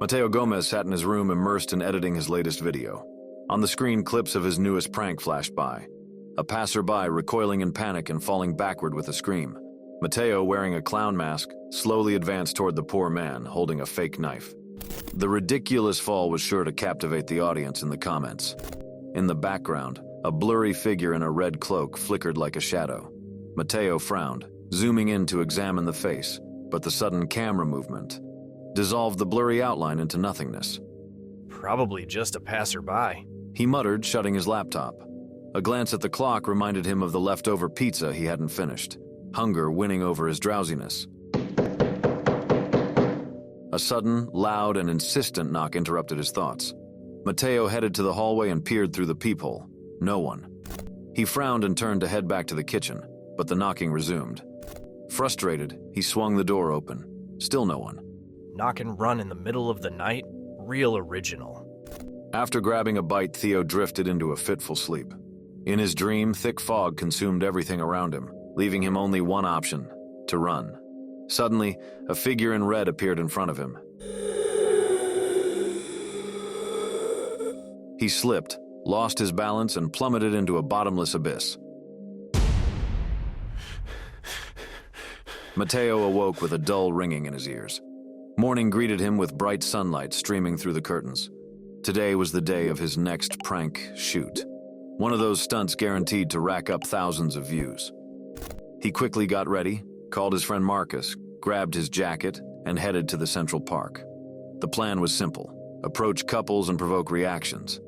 Mateo Gomez sat in his room immersed in editing his latest video. On the screen, clips of his newest prank flashed by. A passerby recoiling in panic and falling backward with a scream. Mateo, wearing a clown mask, slowly advanced toward the poor man, holding a fake knife. The ridiculous fall was sure to captivate the audience in the comments. In the background, a blurry figure in a red cloak flickered like a shadow. Mateo frowned, zooming in to examine the face, but the sudden camera movement dissolved the blurry outline into nothingness. Probably just a passerby. He muttered, shutting his laptop. A glance at the clock reminded him of the leftover pizza he hadn't finished, hunger winning over his drowsiness. A sudden, loud, and insistent knock interrupted his thoughts. Mateo headed to the hallway and peered through the peephole. No one. He frowned and turned to head back to the kitchen, but the knocking resumed. Frustrated, he swung the door open. Still no one. Knock and run in the middle of the night? Real original. After grabbing a bite, Theo drifted into a fitful sleep. In his dream, thick fog consumed everything around him, leaving him only one option: to run. Suddenly, a figure in red appeared in front of him. He slipped, lost his balance, and plummeted into a bottomless abyss. Mateo awoke with a dull ringing in his ears. Morning greeted him with bright sunlight streaming through the curtains. Today was the day of his next prank shoot. One of those stunts guaranteed to rack up thousands of views. He quickly got ready, called his friend Marcus, grabbed his jacket, and headed to the Central Park. The plan was simple: approach couples and provoke reactions.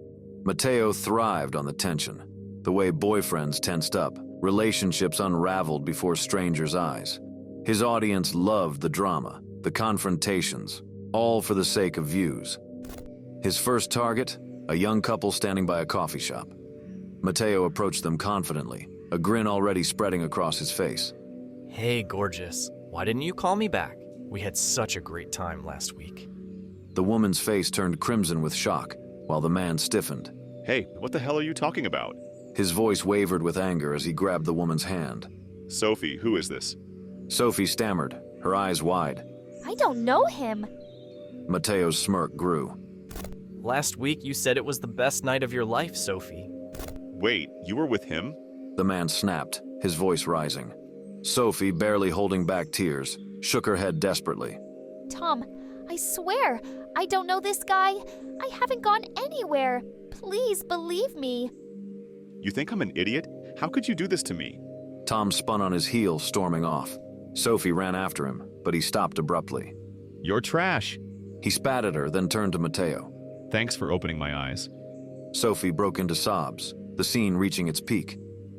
Mateo thrived on the tension. The way boyfriends tensed up, relationships unraveled before strangers' eyes. His audience loved the drama, the confrontations, all for the sake of views. His first target, a young couple standing by a coffee shop. Mateo approached them confidently, a grin already spreading across his face. Hey, gorgeous. Why didn't you call me back? We had such a great time last week. The woman's face turned crimson with shock, while the man stiffened. Hey, what the hell are you talking about? His voice wavered with anger as he grabbed the woman's hand. Sophie, who is this? Sophie stammered, her eyes wide. I don't know him. Mateo's smirk grew. Last week you said it was the best night of your life, Sophie. Wait, you were with him? The man snapped, his voice rising. Sophie, barely holding back tears, shook her head desperately. Tom, I swear, I don't know this guy. I haven't gone anywhere. Please believe me. You think I'm an idiot? How could you do this to me? Tom spun on his heel, storming off. Sophie ran after him, but he stopped abruptly. You're trash. He spat at her, then turned to Mateo. Thanks for opening my eyes. Sophie broke into sobs, the scene reaching its peak.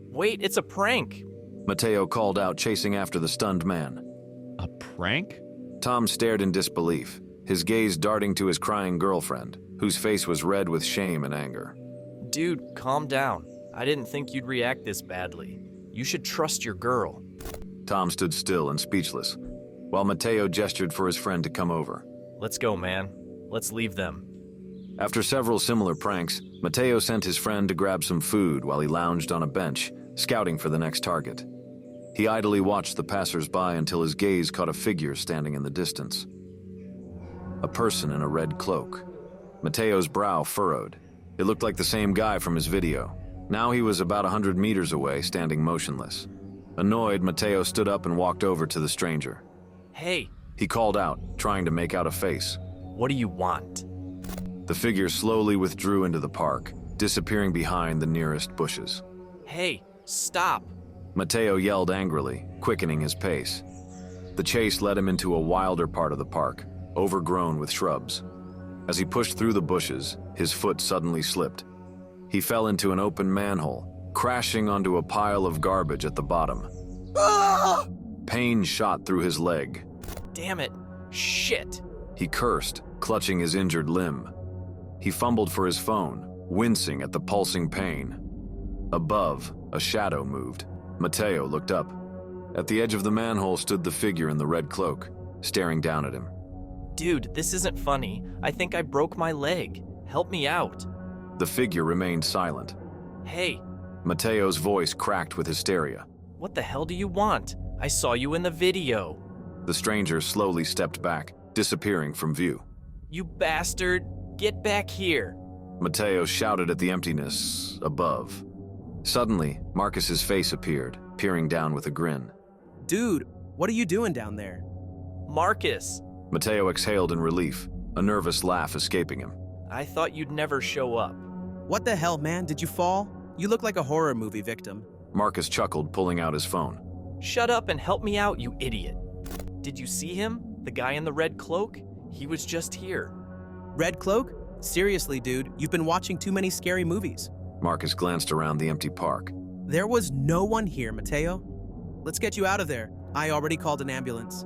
Wait, it's a prank. Mateo called out, chasing after the stunned man. A prank? Tom stared in disbelief, his gaze darting to his crying girlfriend, whose face was red with shame and anger. Dude, calm down. I didn't think you'd react this badly. You should trust your girl. Tom stood still and speechless, while Mateo gestured for his friend to come over. Let's go, man. Let's leave them. After several similar pranks, Mateo sent his friend to grab some food while he lounged on a bench, scouting for the next target. He idly watched the passers-by until his gaze caught a figure standing in the distance. A person in a red cloak. Mateo's brow furrowed. It looked like the same guy from his video. Now he was about 100 meters away, standing motionless. Annoyed, Mateo stood up and walked over to the stranger. Hey, He called out, trying to make out a face. what do you want? The figure slowly withdrew into the park, disappearing behind the nearest bushes. Hey, stop. Mateo yelled angrily, quickening his pace. The chase led him into a wilder part of the park, overgrown with shrubs. As he pushed through the bushes, his foot suddenly slipped. He fell into an open manhole, crashing onto a pile of garbage at the bottom. Pain shot through his leg. Damn it. Shit. He cursed, clutching his injured limb. He fumbled for his phone, wincing at the pulsing pain. Above, a shadow moved. Mateo looked up. At the edge of the manhole stood the figure in the red cloak, staring down at him. Dude, this isn't funny. I think I broke my leg. Help me out. The figure remained silent. Hey, Mateo's voice cracked with hysteria. what the hell do you want? I saw you in the video. The stranger slowly stepped back, disappearing from view. You bastard! Get back here! Mateo shouted at the emptiness above. Suddenly, Marcus's face appeared, peering down with a grin. Dude, what are you doing down there? Marcus! Mateo exhaled in relief, a nervous laugh escaping him. I thought you'd never show up. What the hell, man? Did you fall? You look like a horror movie victim. Marcus chuckled, pulling out his phone. Shut up and help me out, you idiot. Did you see him? The guy in the red cloak? He was just here. Red cloak? Seriously, dude, you've been watching too many scary movies. Marcus glanced around the empty park. There was no one here, Mateo. Let's get you out of there. I already called an ambulance.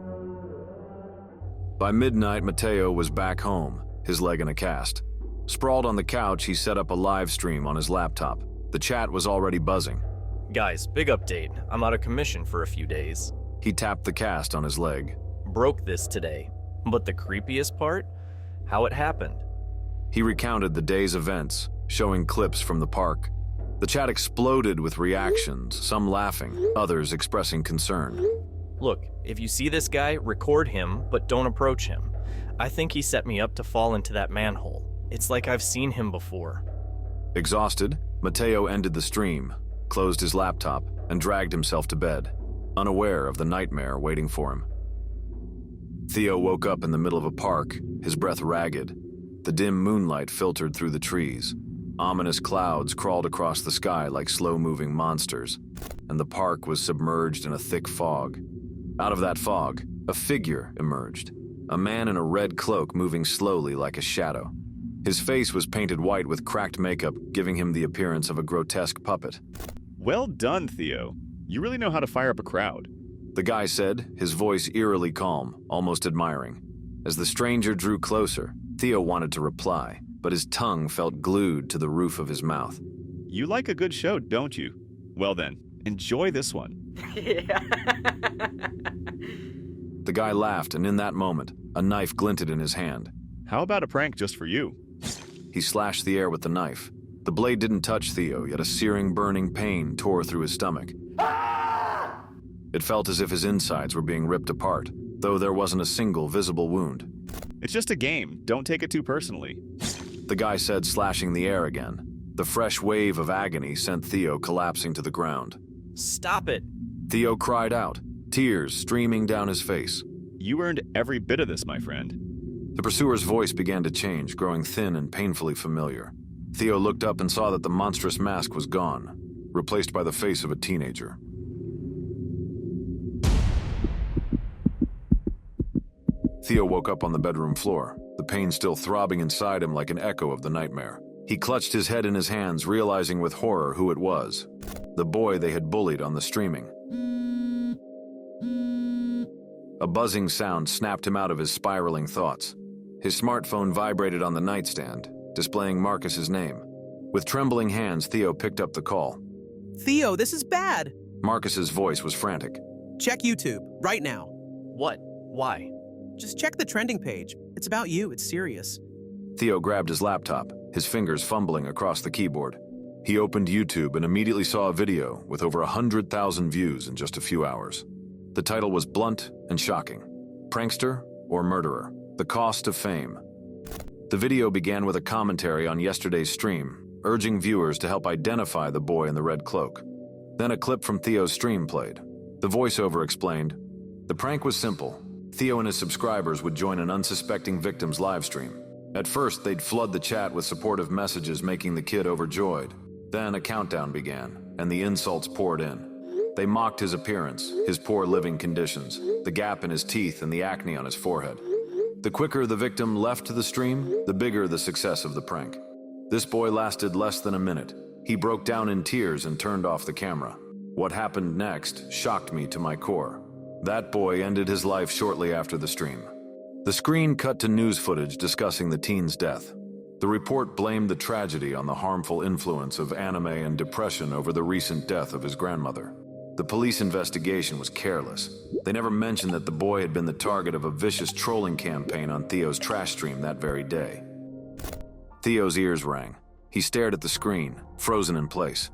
By midnight, Mateo was back home, his leg in a cast. Sprawled on the couch, he set up a live stream on his laptop. The chat was already buzzing. Guys, big update. I'm out of commission for a few days. He tapped the cast on his leg. Broke this today. But the creepiest part? How it happened. He recounted the day's events, showing clips from the park. The chat exploded with reactions, some laughing, others expressing concern. Look, if you see this guy, record him, but don't approach him. I think he set me up to fall into that manhole. It's like I've seen him before. Exhausted, Mateo ended the stream, closed his laptop, and dragged himself to bed, unaware of the nightmare waiting for him. Theo woke up in the middle of a park, his breath ragged. The dim moonlight filtered through the trees. Ominous clouds crawled across the sky like slow-moving monsters, and the park was submerged in a thick fog. Out of that fog, a figure emerged, a man in a red cloak moving slowly like a shadow. His face was painted white with cracked makeup, giving him the appearance of a grotesque puppet. Well done, Theo. You really know how to fire up a crowd. The guy said, his voice eerily calm, almost admiring. As the stranger drew closer, Theo wanted to reply, but his tongue felt glued to the roof of his mouth. You like a good show, don't you? Well then, enjoy this one. The guy laughed, and in that moment, a knife glinted in his hand. How about a prank just for you? He slashed the air with the knife. The blade didn't touch Theo, yet a searing, burning pain tore through his stomach. It felt as if his insides were being ripped apart, though there wasn't a single visible wound. It's just a game. Don't take it too personally. The guy said, slashing the air again. The fresh wave of agony sent Theo collapsing to the ground. Stop it! Theo cried out, tears streaming down his face. You earned every bit of this, my friend. The pursuer's voice began to change, growing thin and painfully familiar. Theo looked up and saw that the monstrous mask was gone, replaced by the face of a teenager. Theo woke up on the bedroom floor, the pain still throbbing inside him like an echo of the nightmare. He clutched his head in his hands, realizing with horror who it was. The boy they had bullied on the streaming. A buzzing sound snapped him out of his spiraling thoughts. His smartphone vibrated on the nightstand, displaying Marcus's name. With trembling hands, Theo picked up the call. Theo, this is bad. Marcus's voice was frantic. Check YouTube, right now. What? Why? Just check the trending page. It's about you, it's serious. Theo grabbed his laptop, his fingers fumbling across the keyboard. He opened YouTube and immediately saw a video with over 100,000 views in just a few hours. The title was blunt and shocking. Prankster or murderer? The cost of fame. The video began with a commentary on yesterday's stream, urging viewers to help identify the boy in the red cloak. Then a clip from Theo's stream played. The voiceover explained, the prank was simple. Theo and his subscribers would join an unsuspecting victim's live stream. At first, they'd flood the chat with supportive messages, making the kid overjoyed. Then a countdown began, and the insults poured in. They mocked his appearance, his poor living conditions, the gap in his teeth and the acne on his forehead. The quicker the victim left the stream, the bigger the success of the prank. This boy lasted less than a minute. He broke down in tears and turned off the camera. What happened next shocked me to my core. That boy ended his life shortly after the stream. The screen cut to news footage discussing the teen's death. The report blamed the tragedy on the harmful influence of anime and depression over the recent death of his grandmother. The police investigation was careless. They never mentioned that the boy had been the target of a vicious trolling campaign on Theo's trash stream that very day. Theo's ears rang. He stared at the screen, frozen in place.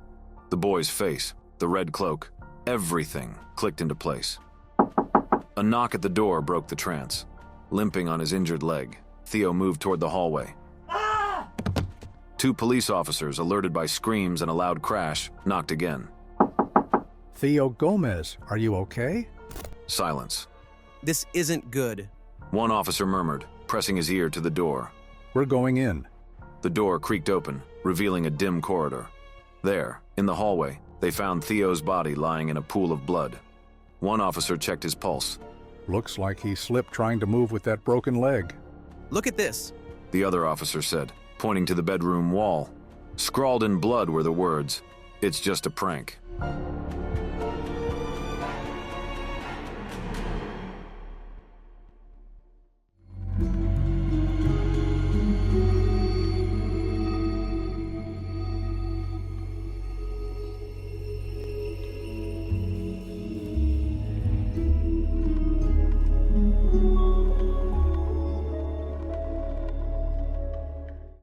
The boy's face, the red cloak, everything clicked into place. A knock at the door broke the trance. Limping on his injured leg, Theo moved toward the hallway. Two police officers, alerted by screams and a loud crash, knocked again. Theo Gomez, are you okay? Silence. This isn't good. One officer murmured, pressing his ear to the door. We're going in. The door creaked open, revealing a dim corridor. There, in the hallway, they found Theo's body lying in a pool of blood. One officer checked his pulse. Looks like he slipped trying to move with that broken leg. Look at this. The other officer said, pointing to the bedroom wall. Scrawled in blood were the words, "It's just a prank."